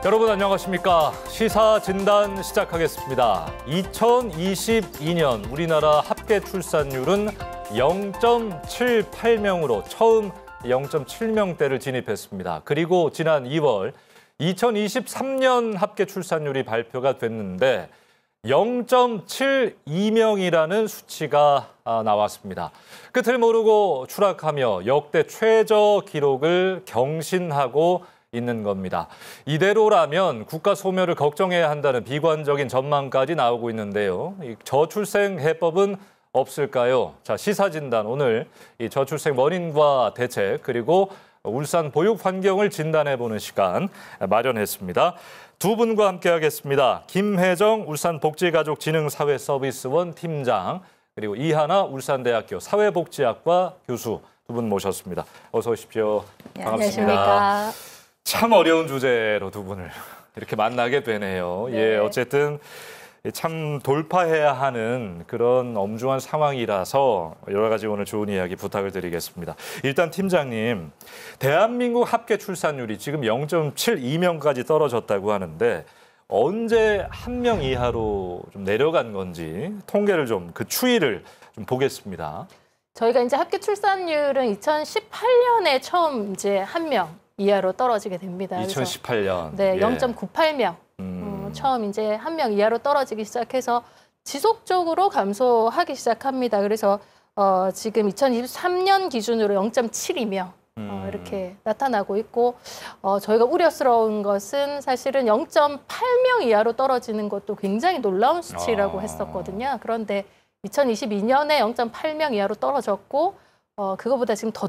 여러분 안녕하십니까? 시사진단 시작하겠습니다. 2022년 우리나라 합계 출산율은 0.78명으로 처음 0.7명대를 진입했습니다. 그리고 지난 2월 2023년 합계 출산율이 발표가 됐는데 0.72명이라는 수치가 나왔습니다. 끝을 모르고 추락하며 역대 최저 기록을 경신하고 있는 겁니다. 이대로라면 국가 소멸을 걱정해야 한다는 비관적인 전망까지 나오고 있는데요. 이 저출생 해법은 없을까요? 자, 시사진단 오늘 이 저출생 원인과 대책 그리고 울산 보육 환경을 진단해보는 시간 마련했습니다. 두 분과 함께하겠습니다. 김혜정 울산복지가족진흥사회서비스원 팀장 그리고 이하나 울산대학교 사회복지학과 교수 두 분 모셨습니다. 어서 오십시오. 반갑습니다. 안녕하십니까. 참 어려운 주제로 두 분을 이렇게 만나게 되네요. 네. 예, 어쨌든 참 돌파해야 하는 그런 엄중한 상황이라서 여러 가지 오늘 좋은 이야기 부탁을 드리겠습니다. 일단 팀장님, 대한민국 합계 출산율이 지금 0.72명까지 떨어졌다고 하는데 언제 한 명 이하로 좀 내려간 건지 통계를 좀 그 추이를 좀 보겠습니다. 저희가 이제 합계 출산율은 2018년에 처음 이제 한 명 이하로 떨어지게 됩니다. 2018년. 네, 예. 0.98명. 처음 이제 한 명 이하로 떨어지기 시작해서 지속적으로 감소하기 시작합니다. 그래서 지금 2023년 기준으로 0.72명 이렇게 나타나고 있고 저희가 우려스러운 것은 사실은 0.8명 이하로 떨어지는 것도 굉장히 놀라운 수치라고 했었거든요. 그런데 2022년에 0.8명 이하로 떨어졌고 그거보다 지금 더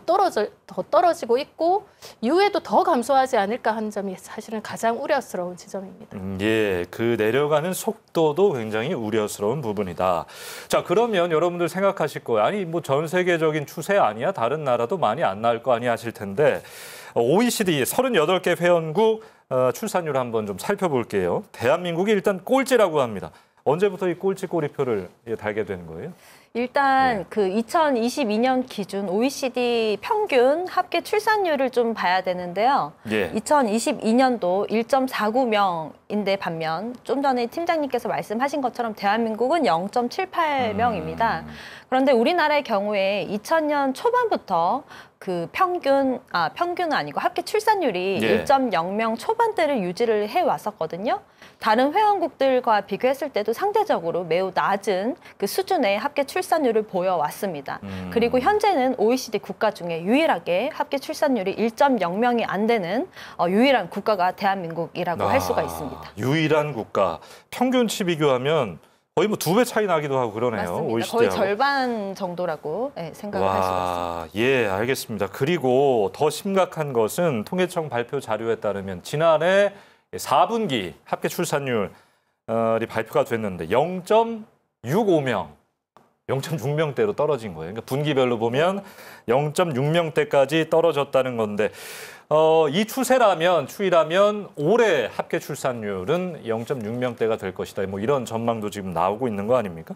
떨어지고 있고 이후에도 더 감소하지 않을까 하는 점이 사실은 가장 우려스러운 지점입니다. 예, 그 내려가는 속도도 굉장히 우려스러운 부분이다. 자, 그러면 여러분들 생각하실 거예요. 아니, 뭐 전 세계적인 추세 아니야? 다른 나라도 많이 안 나을 거 아니야? 하실 텐데 OECD 38개 회원국 출산율 한번 좀 살펴볼게요. 대한민국이 일단 꼴찌라고 합니다. 언제부터 이 꼴찌 꼬리표를 달게 되는 거예요? 일단 그 2022년 기준 OECD 평균 합계 출산율을 좀 봐야 되는데요. 예. 2022년도 1.49명인데 반면 좀 전에 팀장님께서 말씀하신 것처럼 대한민국은 0.78명입니다. 그런데 우리나라의 경우에 2000년 초반부터 그 평균은 아니고 합계 출산율이 1.0명 초반대를 유지를 해왔었거든요. 다른 회원국들과 비교했을 때도 상대적으로 매우 낮은 그 수준의 합계 출산율을 보여왔습니다. 그리고 현재는 OECD 국가 중에 유일하게 합계 출산율이 1.0명이 안 되는 유일한 국가가 대한민국이라고 할 수가 있습니다. 유일한 국가. 평균치 비교하면 거의 뭐 2배 차이 나기도 하고 그러네요. 맞습니다. OECD하고. 거의 절반 정도라고 생각을 할 수가 있습니다. 예, 알겠습니다. 그리고 더 심각한 것은 통계청 발표 자료에 따르면 지난해 4분기 합계 출산율이 발표가 됐는데 0.65명, 0.6명대로 떨어진 거예요. 그러니까 분기별로 보면 0.6명대까지 떨어졌다는 건데 이 추이라면 올해 합계 출산율은 0.6명대가 될 것이다. 뭐 이런 전망도 지금 나오고 있는 거 아닙니까?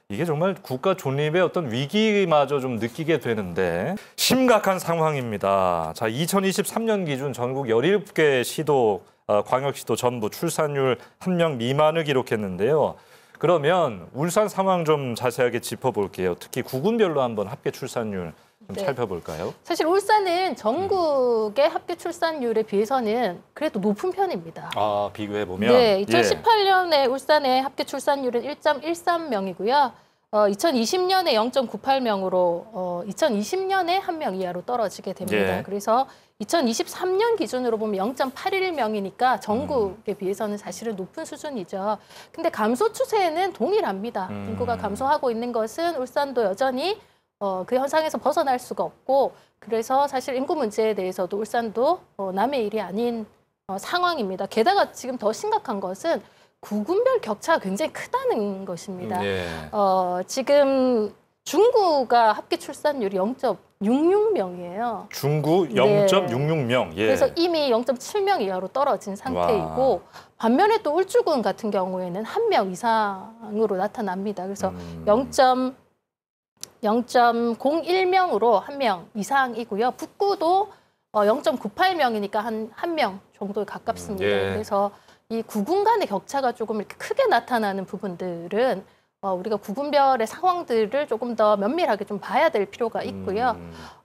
이게 정말 국가 존립의 어떤 위기마저 좀 느끼게 되는데 심각한 상황입니다. 자, 2023년 기준 전국 17개 시도, 광역시도 전부 출산율 1명 미만을 기록했는데요. 그러면 울산 상황 좀 자세하게 짚어볼게요. 특히 구군별로 한번 합계 출산율 좀 살펴볼까요? 사실 울산은 전국의 합계 출산율에 비해서는 그래도 높은 편입니다. 아, 비교해보면? 네, 2018년에 울산의 합계 출산율은 1.13명이고요. 2020년에 0.98명으로 2020년에 한 명 이하로 떨어지게 됩니다. 그래서 2023년 기준으로 보면 0.81명이니까 전국에 비해서는 사실은 높은 수준이죠. 근데 감소 추세는 동일합니다. 인구가 감소하고 있는 것은 울산도 여전히 그 현상에서 벗어날 수가 없고 그래서 사실 인구 문제에 대해서도 울산도 남의 일이 아닌 상황입니다. 게다가 지금 더 심각한 것은 구군별 격차가 굉장히 크다는 것입니다. 지금 중구가 합계 출산율이 0.66명이에요. 중구 0.66명. 예. 그래서 이미 0.7명 이하로 떨어진 상태이고 반면에 또 울주군 같은 경우에는 한 명 이상으로 나타납니다. 그래서 0.01명으로 한 명 이상이고요. 북구도 0.98명이니까 한 명 정도에 가깝습니다. 예. 그래서 이 구군 간의 격차가 조금 이렇게 크게 나타나는 부분들은 우리가 구군별의 상황들을 조금 더 면밀하게 좀 봐야 될 필요가 있고요.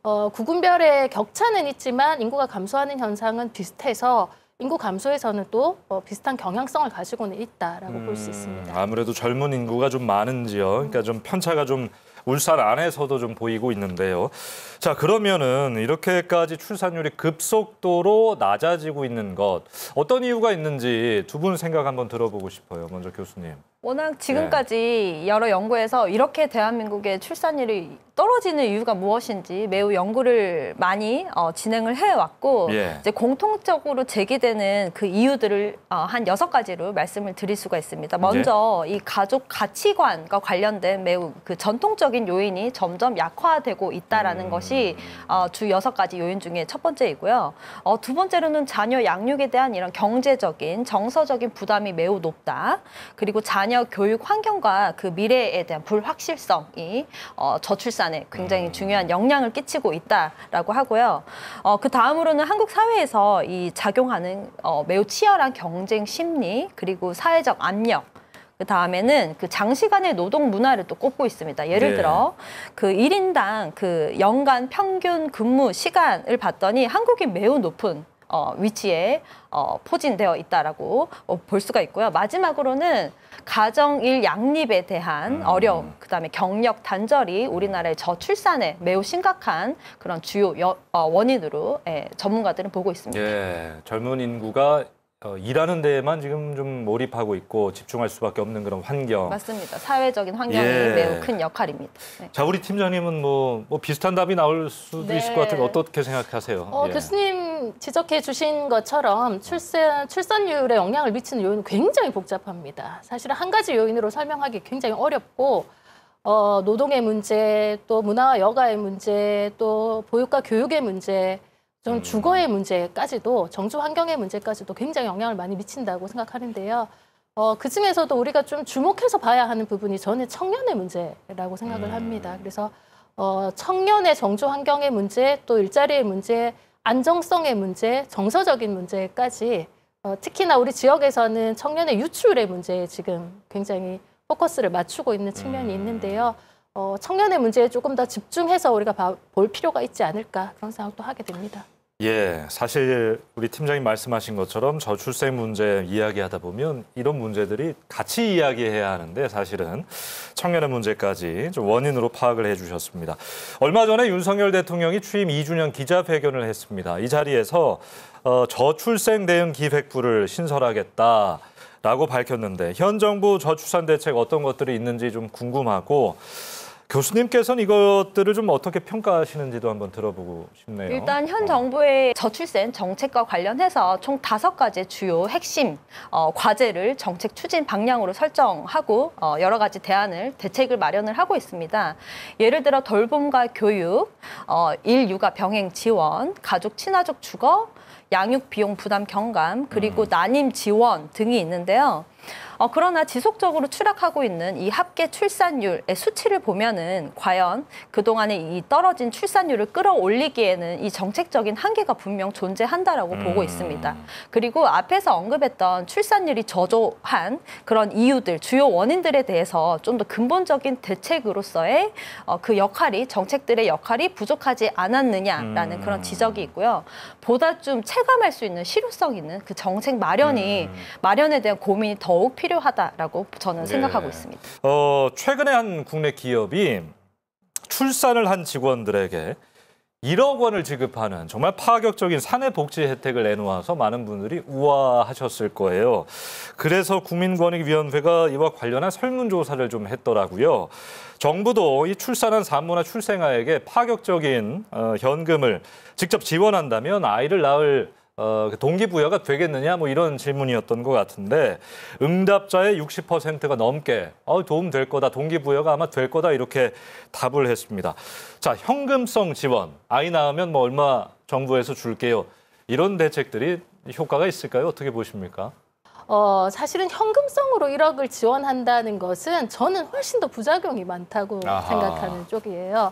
구군별의 격차는 있지만 인구가 감소하는 현상은 비슷해서 인구 감소에서는 또 비슷한 경향성을 가지고는 있다라고 볼 수 있습니다. 아무래도 젊은 인구가 좀 많은 지역, 그러니까 좀 편차가 좀 울산 안에서도 좀 보이고 있는데요. 자, 그러면은 이렇게까지 출산율이 급속도로 낮아지고 있는 것, 어떤 이유가 있는지 두 분 생각 한번 들어보고 싶어요. 먼저 교수님. 워낙 지금까지 여러 연구에서 이렇게 대한민국의 출산율이 떨어지는 이유가 무엇인지 매우 연구를 많이 진행을 해왔고 예. 이제 공통적으로 제기되는 그 이유들을 한 6가지로 말씀을 드릴 수가 있습니다. 먼저 이 가족 가치관과 관련된 매우 그 전통적인 요인이 점점 약화되고 있다라는 것이 주 6가지 요인 중에 첫 번째이고요. 두 번째로는 자녀 양육에 대한 이런 경제적인 정서적인 부담이 매우 높다. 그리고 자녀 교육 환경과 그 미래에 대한 불확실성이 저출산에 굉장히 중요한 영향을 끼치고 있다라고 하고요. 그 다음으로는 한국 사회에서 이 작용하는 매우 치열한 경쟁 심리 그리고 사회적 압력. 그 다음에는 그 장시간의 노동 문화를 또 꼽고 있습니다. 예를 들어 그 1인당 그 연간 평균 근무 시간을 봤더니 한국이 매우 높은 위치에 포진되어 있다라고 볼 수가 있고요. 마지막으로는 가정일 양립에 대한 어려움, 그다음에 경력 단절이 우리나라의 저출산에 매우 심각한 그런 주요 원인으로 전문가들은 보고 있습니다. 예, 젊은 인구가 일하는 데에만 지금 좀 몰입하고 있고 집중할 수밖에 없는 그런 환경. 맞습니다. 사회적인 환경이 예. 매우 큰 역할입니다. 네. 자, 우리 팀장님은 뭐 비슷한 답이 나올 수도 있을 것 같은데 어떻게 생각하세요? 예. 교수님 지적해 주신 것처럼 출산율에 영향을 미치는 요인은 굉장히 복잡합니다. 사실은 한 가지 요인으로 설명하기 굉장히 어렵고 노동의 문제, 또 문화와 여가의 문제, 또 보육과 교육의 문제, 좀 주거의 문제까지도 정주 환경의 문제까지도 굉장히 영향을 많이 미친다고 생각하는데요. 그중에서도 우리가 좀 주목해서 봐야 하는 부분이 저는 청년의 문제라고 생각을 합니다. 그래서 청년의 정주 환경의 문제, 또 일자리의 문제, 안정성의 문제, 정서적인 문제까지 특히나 우리 지역에서는 청년의 유출의 문제에 지금 굉장히 포커스를 맞추고 있는 측면이 있는데요. 청년의 문제에 조금 더 집중해서 우리가 볼 필요가 있지 않을까 그런 생각도 하게 됩니다. 예, 사실 우리 팀장님 말씀하신 것처럼 저출생 문제 이야기하다 보면 이런 문제들이 같이 이야기해야 하는데 사실은 청년의 문제까지 좀 원인으로 파악을 해주셨습니다. 얼마 전에 윤석열 대통령이 취임 2주년 기자회견을 했습니다. 이 자리에서 저출생 대응 기획부를 신설하겠다라고 밝혔는데 현 정부 저출산 대책 어떤 것들이 있는지 좀 궁금하고 교수님께서는 이것들을 좀 어떻게 평가하시는지도 한번 들어보고 싶네요. 일단 현 정부의 저출생 정책과 관련해서 총 5가지 주요 핵심 과제를 정책 추진 방향으로 설정하고 여러 가지 대책을 마련을 하고 있습니다. 예를 들어 돌봄과 교육, 일육아 병행 지원, 가족 친화적 주거, 양육 비용 부담 경감, 그리고 난임 지원 등이 있는데요. 그러나 지속적으로 추락하고 있는 이 합계 출산율의 수치를 보면은 과연 그동안의 이 떨어진 출산율을 끌어올리기에는 이 정책적인 한계가 분명 존재한다라고 보고 있습니다. 그리고 앞에서 언급했던 출산율이 저조한 그런 이유들, 주요 원인들에 대해서 좀 더 근본적인 대책으로서의 그 역할이, 정책들의 역할이 부족하지 않았느냐라는 그런 지적이 있고요. 보다 좀 체감할 수 있는 실효성 있는 그 정책 마련에 대한 고민이 더욱 필요하다라고 저는 생각하고 있습니다. 최근에 한 국내 기업이 출산을 한 직원들에게 1억 원을 지급하는 정말 파격적인 사내복지 혜택을 내놓아서 많은 분들이 우아하셨을 거예요. 그래서 국민권익위원회가 이와 관련한 설문조사를 좀 했더라고요. 정부도 이 출산한 산모나 출생아에게 파격적인 현금을 직접 지원한다면 아이를 낳을 동기부여가 되겠느냐 뭐 이런 질문이었던 것 같은데 응답자의 60%가 넘게 도움될 거다, 동기부여가 아마 될 거다 이렇게 답을 했습니다. 자, 현금성 지원, 아이 낳으면 뭐 얼마 정부에서 줄게요. 이런 대책들이 효과가 있을까요? 어떻게 보십니까? 사실은 현금성으로 1억을 지원한다는 것은 저는 훨씬 더 부작용이 많다고 생각하는 쪽이에요.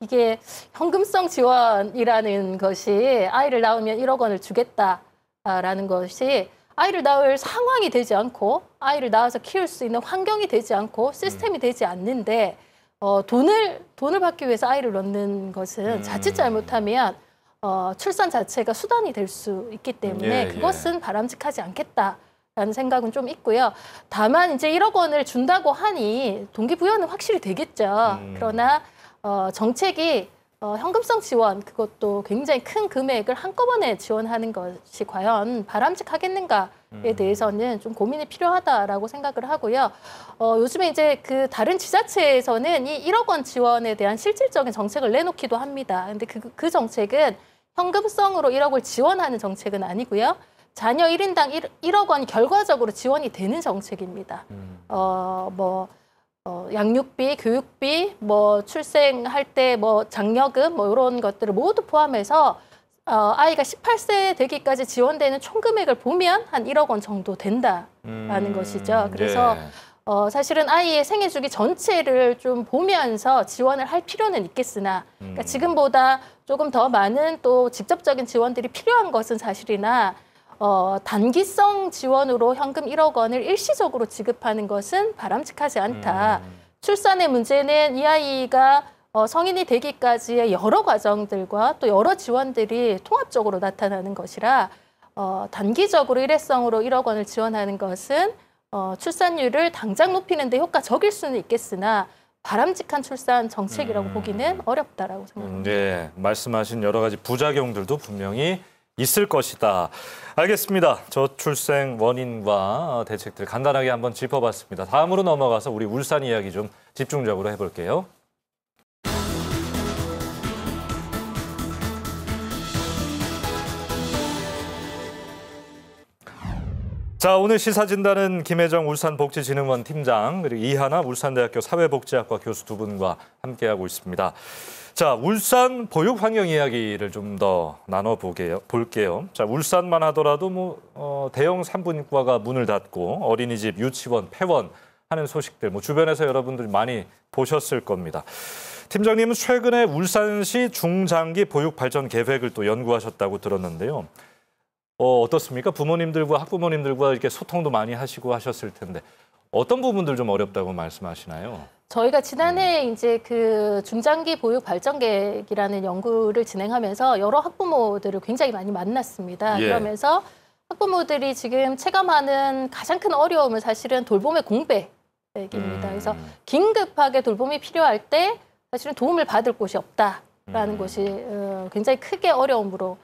이게 현금성 지원이라는 것이 아이를 낳으면 1억 원을 주겠다라는 것이 아이를 낳을 상황이 되지 않고 아이를 낳아서 키울 수 있는 환경이 되지 않고 시스템이 되지 않는데 돈을 받기 위해서 아이를 낳는 것은 자칫 잘못하면 출산 자체가 수단이 될 수 있기 때문에 그것은 바람직하지 않겠다라는 생각은 좀 있고요. 다만 이제 1억 원을 준다고 하니 동기부여는 확실히 되겠죠. 그러나 정책이 현금성 지원, 그것도 굉장히 큰 금액을 한꺼번에 지원하는 것이 과연 바람직하겠는가에 대해서는 좀 고민이 필요하다라고 생각을 하고요. 요즘에 이제 그 다른 지자체에서는 이 1억 원 지원에 대한 실질적인 정책을 내놓기도 합니다. 근데 그 정책은 현금성으로 1억을 지원하는 정책은 아니고요. 자녀 1인당 1억 원이 결과적으로 지원이 되는 정책입니다. 양육비, 교육비, 출생할 때 장려금 이런 것들을 모두 포함해서 아이가 18세 되기까지 지원되는 총 금액을 보면 한 1억 원 정도 된다라는 것이죠. 그래서 사실은 아이의 생애 주기 전체를 좀 보면서 지원을 할 필요는 있겠으나 그러니까 지금보다 조금 더 많은 또 직접적인 지원들이 필요한 것은 사실이나 단기성 지원으로 현금 1억 원을 일시적으로 지급하는 것은 바람직하지 않다. 출산의 문제는 이 아이가 성인이 되기까지의 여러 과정들과 또 여러 지원들이 통합적으로 나타나는 것이라 단기적으로 일회성으로 1억 원을 지원하는 것은 출산율을 당장 높이는 데 효과적일 수는 있겠으나 바람직한 출산 정책이라고 보기는 어렵다라고 생각합니다. 네, 말씀하신 여러 가지 부작용들도 분명히 있을 것이다. 알겠습니다. 저출생 원인과 대책들 간단하게 한번 짚어봤습니다. 다음으로 넘어가서 우리 울산 이야기 좀 집중적으로 해볼게요. 자, 오늘 시사진단은 김혜정 울산복지진흥원 팀장 그리고 이하나 울산대학교 사회복지학과 교수 두 분과 함께하고 있습니다. 자, 울산 보육 환경 이야기를 좀 더 나눠볼게요. 자, 울산만 하더라도 대형 산부인과가 문을 닫고 어린이집, 유치원, 폐원 하는 소식들 주변에서 여러분들이 많이 보셨을 겁니다. 팀장님은 최근에 울산시 중장기 보육 발전 계획을 또 연구하셨다고 들었는데요. 어떻습니까? 부모님들과 학부모님들과 이렇게 소통도 많이 하시고 하셨을 텐데 어떤 부분들 좀 어렵다고 말씀하시나요? 저희가 지난해 이제 그 중장기 보육 발전 계획이라는 연구를 진행하면서 여러 학부모들을 굉장히 많이 만났습니다. 그러면서 학부모들이 지금 체감하는 가장 큰 어려움은 사실은 돌봄의 공백입니다. 그래서 긴급하게 돌봄이 필요할 때 사실은 도움을 받을 곳이 없다라는 것이 굉장히 크게 어려움으로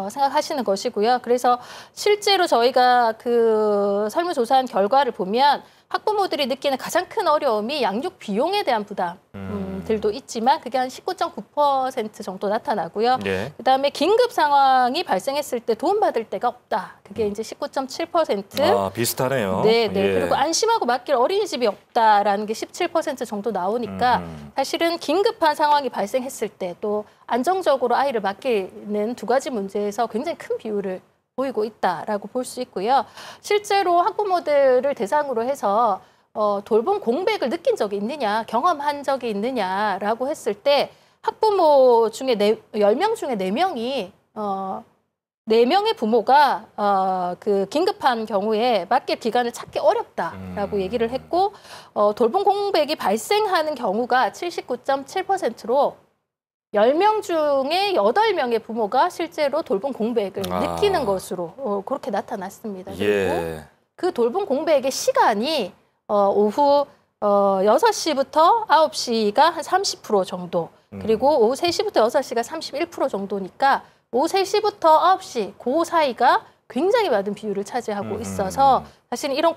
생각하시는 것이고요. 그래서 실제로 저희가 그 설문조사한 결과를 보면 학부모들이 느끼는 가장 큰 어려움이 양육 비용에 대한 부담들도 있지만 그게 한 19.9% 정도 나타나고요. 그다음에 긴급 상황이 발생했을 때 도움받을 데가 없다. 그게 이제 19.7%. 아, 비슷하네요. 네. 그리고 안심하고 맡길 어린이집이 없다라는 게 17% 정도 나오니까 사실은 긴급한 상황이 발생했을 때 또 안정적으로 아이를 맡기는 두 가지 문제에서 굉장히 큰 비율을 보이고 있다라고 볼 수 있고요. 실제로 학부모들을 대상으로 해서 돌봄 공백을 느낀 적이 있느냐, 경험한 적이 있느냐라고 했을 때 학부모 중에 10명 중에 4명이 4명의 부모가 그 긴급한 경우에 맡길 기관을 찾기 어렵다라고 얘기를 했고 돌봄 공백이 발생하는 경우가 79.7%로 10명 중에 8명의 부모가 실제로 돌봄 공백을 느끼는 것으로 그렇게 나타났습니다. 그리고 그 돌봄 공백의 시간이 오후 6시부터 9시가 한 30% 정도, 그리고 오후 3시부터 6시가 31% 정도니까 오후 3시부터 9시 그 사이가 굉장히 많은 비율을 차지하고 있어서 사실 이런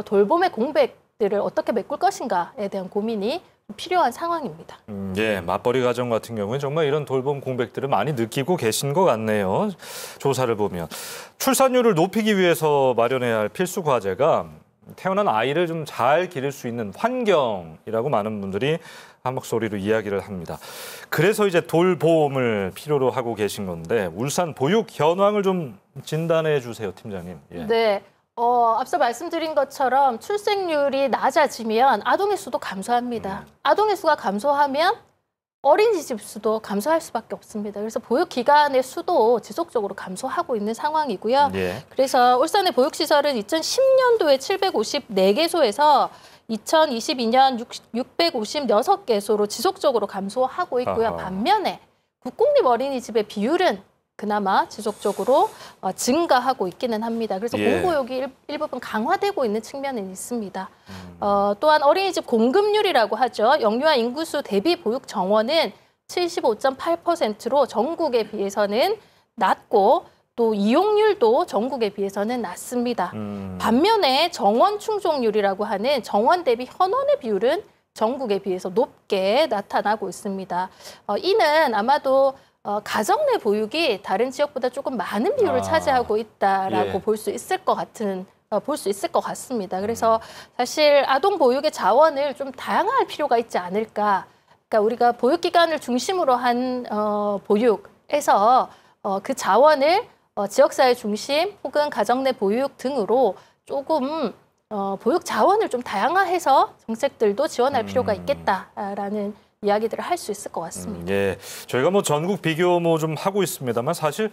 돌봄의 공백들을 어떻게 메꿀 것인가에 대한 고민이 필요한 상황입니다. 맞벌이 가정 같은 경우는 정말 이런 돌봄 공백들을 많이 느끼고 계신 것 같네요. 조사를 보면. 출산율을 높이기 위해서 마련해야 할 필수 과제가 태어난 아이를 좀 잘 기를 수 있는 환경이라고 많은 분들이 한 목소리로 이야기를 합니다. 그래서 이제 돌봄을 필요로 하고 계신 건데 울산 보육 현황을 좀 진단해 주세요, 팀장님. 네. 앞서 말씀드린 것처럼 출생률이 낮아지면 아동의 수도 감소합니다. 아동의 수가 감소하면 어린이집 수도 감소할 수밖에 없습니다. 그래서 보육 기간의 수도 지속적으로 감소하고 있는 상황이고요. 예. 그래서 울산의 보육시설은 2010년도에 754개소에서 2022년 656개소로 지속적으로 감소하고 있고요. 아하. 반면에 국공립 어린이집의 비율은 그나마 지속적으로 증가하고 있기는 합니다. 그래서 예. 공보육이 일부분 강화되고 있는 측면은 있습니다. 또한 어린이집 공급률이라고 하죠. 영유아 인구수 대비 보육 정원은 75.8%로 전국에 비해서는 낮고 또 이용률도 전국에 비해서는 낮습니다. 반면에 정원 충족률이라고 하는 정원 대비 현원의 비율은 전국에 비해서 높게 나타나고 있습니다. 이는 아마도 가정 내 보육이 다른 지역보다 조금 많은 비율을 차지하고 있다라고 예. 볼 수 있을 것 같습니다. 그래서 사실 아동 보육의 자원을 좀 다양할 필요가 있지 않을까. 그러니까 우리가 보육 기관을 중심으로 한 보육에서 그 자원을 지역사회 중심 혹은 가정 내 보육 등으로 조금 보육 자원을 좀 다양화해서 정책들도 지원할 필요가 있겠다라는 이야기들을 할 수 있을 것 같습니다. 예, 저희가 뭐 전국 비교 뭐 좀 하고 있습니다만 사실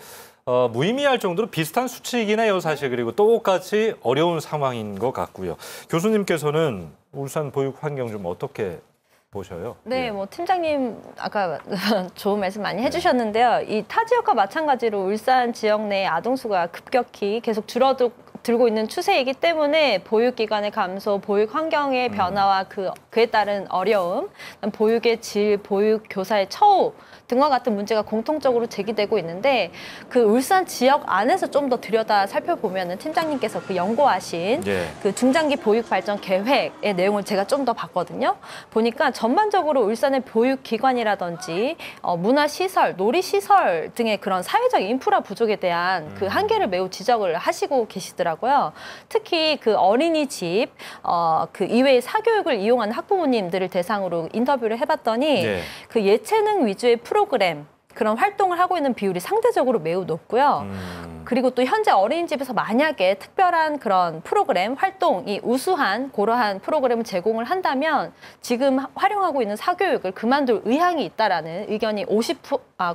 무의미할 정도로 비슷한 수치이긴 해요, 사실. 그리고 똑같이 어려운 상황인 것 같고요. 교수님께서는 울산 보육 환경 좀 어떻게 보셔요? 네, 예. 뭐 팀장님 아까 좋은 말씀 많이 해주셨는데요. 이 타 지역과 마찬가지로 울산 지역 내 아동 수가 급격히 계속 줄어들고 있는 추세이기 때문에 보육기관의 감소, 보육 환경의 변화와 그에 따른 어려움, 보육의 질, 보육 교사의 처우 등과 같은 문제가 공통적으로 제기되고 있는데 그 울산 지역 안에서 좀 더 들여다 살펴보면은 팀장님께서 그 연구하신 예. 그 중장기 보육 발전 계획의 내용을 제가 좀 더 봤거든요. 보니까 전반적으로 울산의 보육기관이라든지 문화시설, 놀이시설 등의 그런 사회적 인프라 부족에 대한 그 한계를 매우 지적을 하시고 계시더라고요. 특히 그 어린이집, 그 이외의 사교육을 이용하는 학부모님들을 대상으로 인터뷰를 해봤더니 예. 그 예체능 위주의 프로그램, 그런 활동을 하고 있는 비율이 상대적으로 매우 높고요. 그리고 또 현재 어린이집에서 만약에 특별한 그런 프로그램, 활동이 우수한 그러한 프로그램을 제공을 한다면 지금 활용하고 있는 사교육을 그만둘 의향이 있다라는 의견이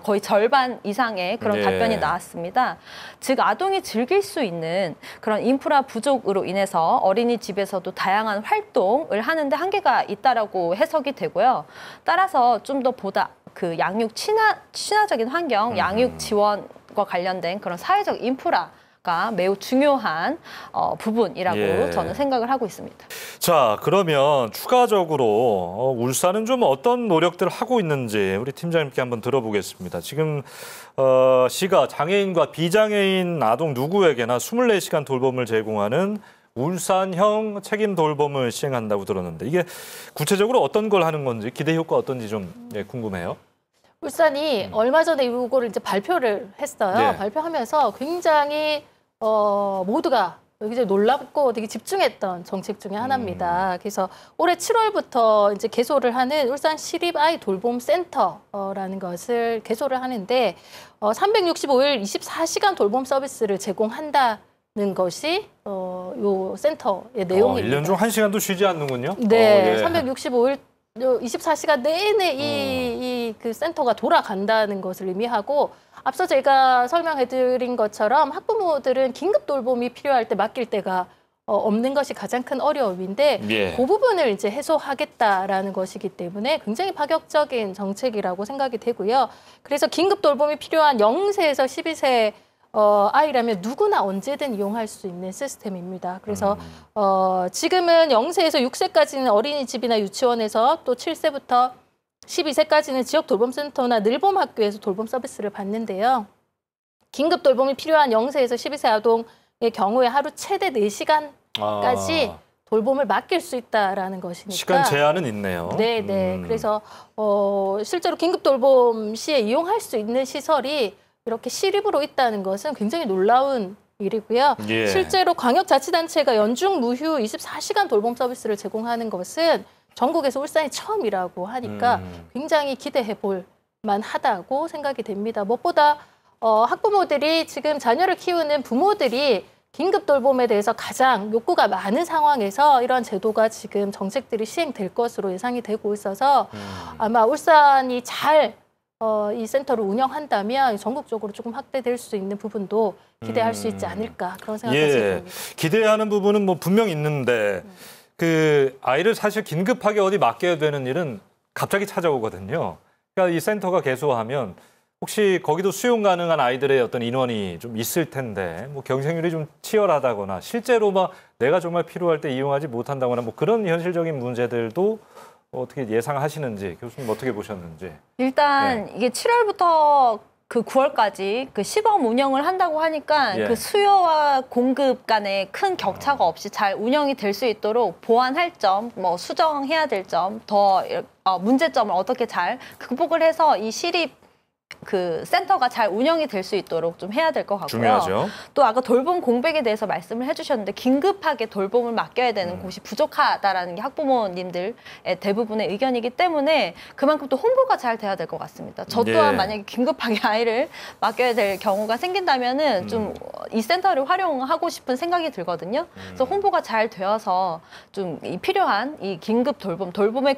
거의 절반 이상의 그런 네. 답변이 나왔습니다. 즉 아동이 즐길 수 있는 그런 인프라 부족으로 인해서 어린이집에서도 다양한 활동을 하는데 한계가 있다라고 해석이 되고요. 따라서 좀 더 보다 그 양육 친화적인 환경, 양육 지원과 관련된 그런 사회적 인프라가 매우 중요한 부분이라고 예. 저는 생각을 하고 있습니다. 자, 그러면 추가적으로 울산은 좀 어떤 노력들을 하고 있는지 우리 팀장님께 한번 들어보겠습니다. 지금 시가 장애인과 비장애인 아동 누구에게나 24시간 돌봄을 제공하는 울산형 책임 돌봄을 시행한다고 들었는데 이게 구체적으로 어떤 걸 하는 건지 기대 효과 어떤지 좀 궁금해요. 울산이 얼마 전에 이거를 이제 발표를 했어요. 네. 발표하면서 굉장히 모두가 굉장히 놀랍고 되게 집중했던 정책 중에 하나입니다. 그래서 올해 7월부터 이제 개소를 하는 울산 시립 아이 돌봄 센터라는 것을 개소를 하는데 365일 24시간 돌봄 서비스를 제공한다는 것이 요 센터의 내용입니다. 1년 중 1시간도 쉬지 않는군요. 네, 예. 365일 24시간 내내 그 센터가 돌아간다는 것을 의미하고 앞서 제가 설명해드린 것처럼 학부모들은 긴급 돌봄이 필요할 때 맡길 데가 없는 것이 가장 큰 어려움인데 예. 그 부분을 이제 해소하겠다라는 것이기 때문에 굉장히 파격적인 정책이라고 생각이 되고요. 그래서 긴급 돌봄이 필요한 0세에서 12세 아이라면 누구나 언제든 이용할 수 있는 시스템입니다. 그래서 지금은 0세에서 6세까지는 어린이집이나 유치원에서 또 7세부터 12세까지는 지역 돌봄센터나 늘봄학교에서 돌봄 서비스를 받는데요. 긴급 돌봄이 필요한 0세에서 12세 아동의 경우에 하루 최대 4시간까지 돌봄을 맡길 수 있다라는 것이니까. 시간 제한은 있네요. 네. 그래서 실제로 긴급 돌봄 시에 이용할 수 있는 시설이 이렇게 시립으로 있다는 것은 굉장히 놀라운 일이고요. 예. 실제로 광역자치단체가 연중 무휴 24시간 돌봄 서비스를 제공하는 것은 전국에서 울산이 처음이라고 하니까 굉장히 기대해 볼 만하다고 생각이 됩니다. 무엇보다 학부모들이 지금 자녀를 키우는 부모들이 긴급 돌봄에 대해서 가장 욕구가 많은 상황에서 이런 제도가 지금 정책들이 시행될 것으로 예상이 되고 있어서 아마 울산이 잘 이 센터를 운영한다면 전국적으로 조금 확대될 수 있는 부분도 기대할 수 있지 않을까 그런 생각이 듭니다. 기대하는 부분은 뭐 분명 있는데 그 아이를 사실 긴급하게 어디 맡겨야 되는 일은 갑자기 찾아오거든요. 그러니까 이 센터가 개소하면 혹시 거기도 수용 가능한 아이들의 어떤 인원이 좀 있을 텐데 뭐 경쟁률이 좀 치열하다거나 실제로 막 내가 정말 필요할 때 이용하지 못한다거나 뭐 그런 현실적인 문제들도 어떻게 예상하시는지 교수님 어떻게 보셨는지. 일단 이게 7월부터 그 9월까지 그 시범 운영을 한다고 하니까 그 수요와 공급 간에 큰 격차가 없이 잘 운영이 될 수 있도록 보완할 점, 뭐 수정해야 될 점, 더 문제점을 어떻게 잘 극복을 해서 이 시립 그 센터가 잘 운영이 될 수 있도록 좀 해야 될 것 같고요. 중요하죠. 또 아까 돌봄 공백에 대해서 말씀을 해주셨는데 긴급하게 돌봄을 맡겨야 되는 곳이 부족하다라는 게 학부모님들의 대부분의 의견이기 때문에 그만큼 또 홍보가 잘 돼야 될 것 같습니다. 저 또한 만약에 긴급하게 아이를 맡겨야 될 경우가 생긴다면은 좀 이 센터를 활용하고 싶은 생각이 들거든요. 그래서 홍보가 잘 되어서 좀 이 필요한 이 긴급 돌봄의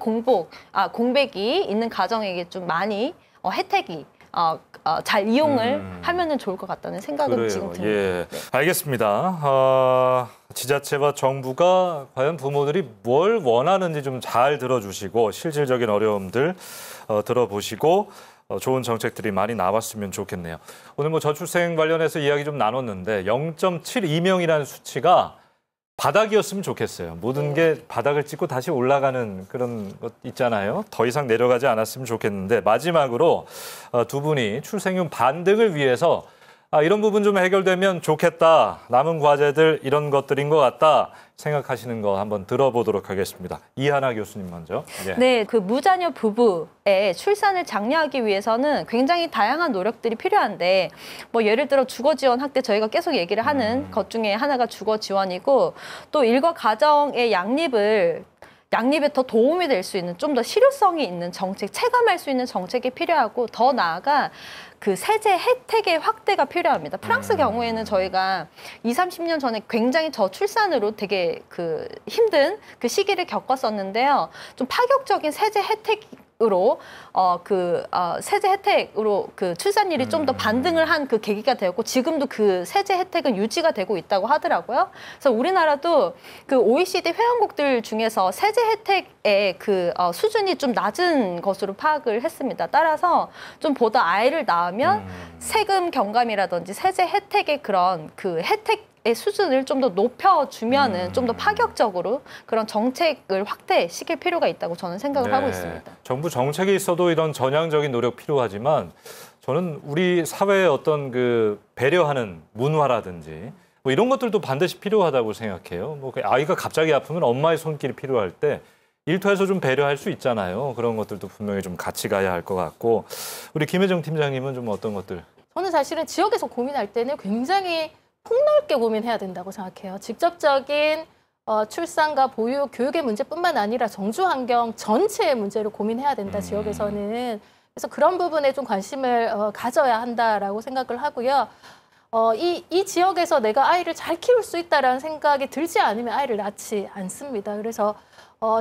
공백이 있는 가정에게 좀 많이 혜택이 잘 이용을 하면은 좋을 것 같다는 생각은 그래요. 지금 듭니다. 네. 알겠습니다. 지자체와 정부가 과연 부모들이 뭘 원하는지 좀 잘 들어주시고 실질적인 어려움들 들어보시고 좋은 정책들이 많이 나왔으면 좋겠네요. 오늘 뭐 저출생 관련해서 이야기 좀 나눴는데 0.72명이라는 수치가 바닥이었으면 좋겠어요. 모든 게 바닥을 찍고 다시 올라가는 그런 것 있잖아요. 더 이상 내려가지 않았으면 좋겠는데 마지막으로 두 분이 출생률 반등을 위해서 이런 부분 좀 해결되면 좋겠다. 남은 과제들 이런 것들인 것 같다. 생각하시는 거 한번 들어보도록 하겠습니다. 이하나 교수님 먼저. 네, 그 무자녀 부부의 출산을 장려하기 위해서는 굉장히 다양한 노력들이 필요한데 뭐 예를 들어 주거 지원 확대 저희가 계속 얘기를 하는 것 중에 하나가 주거 지원이고 또 일과 가정의 양립에 더 도움이 될 수 있는 좀 더 실효성이 있는 정책, 체감할 수 있는 정책이 필요하고 더 나아가 그 세제 혜택의 확대가 필요합니다. 프랑스 경우에는 저희가 20-30년 전에 굉장히 저출산으로 되게 그 힘든 그 시기를 겪었었는데요. 좀 파격적인 세제 혜택으로 세제 혜택으로 그 출산율이 좀 더 반등을 한 그 계기가 되었고 지금도 그 세제 혜택은 유지가 되고 있다고 하더라고요. 그래서 우리나라도 그 OECD 회원국들 중에서 세제 혜택의 그 수준이 좀 낮은 것으로 파악을 했습니다. 따라서 좀 보다 아이를 낳으면 세금 경감이라든지 세제 혜택의 그런 그 혜택의 수준을 좀 더 높여주면은 좀 더 파격적으로 그런 정책을 확대시킬 필요가 있다고 저는 생각을 하고 있습니다. 정부 정책이 있어도 이런 전향적인 노력 필요하지만 저는 우리 사회의 어떤 그 배려하는 문화라든지 뭐 이런 것들도 반드시 필요하다고 생각해요. 뭐 아이가 갑자기 아프면 엄마의 손길이 필요할 때 일터에서 좀 배려할 수 있잖아요. 그런 것들도 분명히 좀 같이 가야 할 것 같고 우리 김혜정 팀장님은 좀 어떤 것들? 저는 사실은 지역에서 고민할 때는 굉장히 폭넓게 고민해야 된다고 생각해요. 직접적인 출산과 보육, 교육의 문제뿐만 아니라 정주 환경 전체의 문제를 고민해야 된다, 지역에서는. 그래서 그런 부분에 좀 관심을 가져야 한다라고 생각을 하고요. 이 지역에서 내가 아이를 잘 키울 수 있다라는 생각이 들지 않으면 아이를 낳지 않습니다. 그래서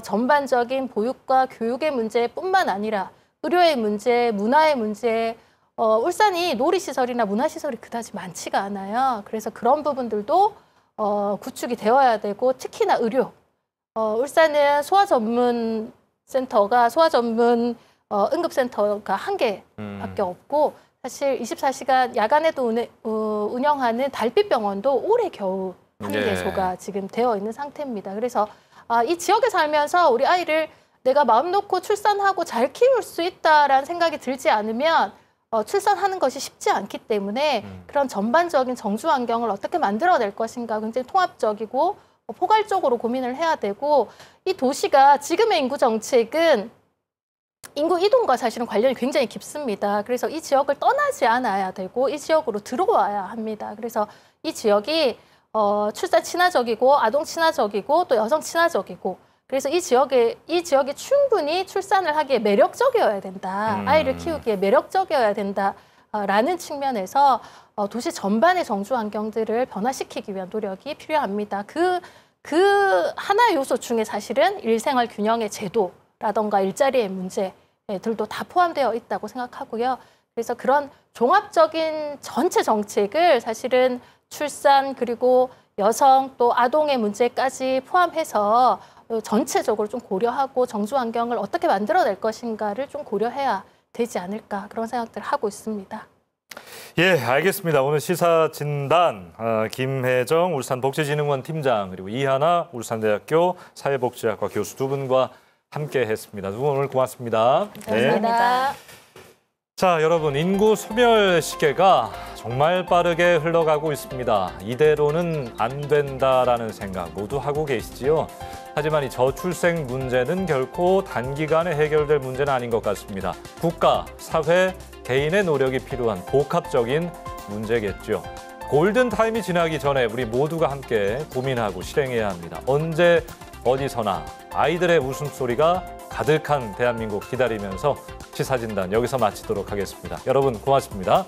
전반적인 보육과 교육의 문제뿐만 아니라 의료의 문제, 문화의 문제, 울산이 놀이시설이나 문화시설이 그다지 많지가 않아요. 그래서 그런 부분들도 구축이 되어야 되고 특히나 의료. 울산은 소아 전문 응급센터가 한 개밖에 없고 사실 24시간 야간에도 운영하는 달빛병원도 올해 겨우 한 개소가 지금 되어 있는 상태입니다. 그래서 이 지역에 살면서 우리 아이를 내가 마음 놓고 출산하고 잘 키울 수 있다라는 생각이 들지 않으면 출산하는 것이 쉽지 않기 때문에 그런 전반적인 정주 환경을 어떻게 만들어낼 것인가 굉장히 통합적이고 포괄적으로 고민을 해야 되고 이 도시가 지금의 인구 정책은 인구 이동과 사실은 관련이 굉장히 깊습니다. 그래서 이 지역을 떠나지 않아야 되고 이 지역으로 들어와야 합니다. 그래서 이 지역이 출산 친화적이고 아동 친화적이고 또 여성 친화적이고 그래서 이 지역이 충분히 출산을 하기에 매력적이어야 된다. 아이를 키우기에 매력적이어야 된다. 라는 측면에서 도시 전반의 정주 환경들을 변화시키기 위한 노력이 필요합니다. 그 하나의 요소 중에 사실은 일생활 균형의 제도라던가 일자리의 문제들도 다 포함되어 있다고 생각하고요. 그래서 그런 종합적인 전체 정책을 사실은 출산 그리고 여성 또 아동의 문제까지 포함해서 전체적으로 좀 고려하고 정주 환경을 어떻게 만들어낼 것인가를 좀 고려해야 되지 않을까 그런 생각들을 하고 있습니다. 예, 알겠습니다. 오늘 시사진단 김혜정 울산복지진흥원 팀장 그리고 이하나 울산대학교 사회복지학과 교수 두 분과 함께했습니다. 두 분 오늘 고맙습니다. 감사합니다. 자, 여러분 인구 소멸 시계가 정말 빠르게 흘러가고 있습니다. 이대로는 안 된다라는 생각 모두 하고 계시지요. 하지만 이 저출생 문제는 결코 단기간에 해결될 문제는 아닌 것 같습니다. 국가, 사회, 개인의 노력이 필요한 복합적인 문제겠죠. 골든타임이 지나기 전에 우리 모두가 함께 고민하고 실행해야 합니다. 언제 어디서나 아이들의 웃음소리가 가득한 대한민국 기다리면서 시사진단 여기서 마치도록 하겠습니다. 여러분 고맙습니다.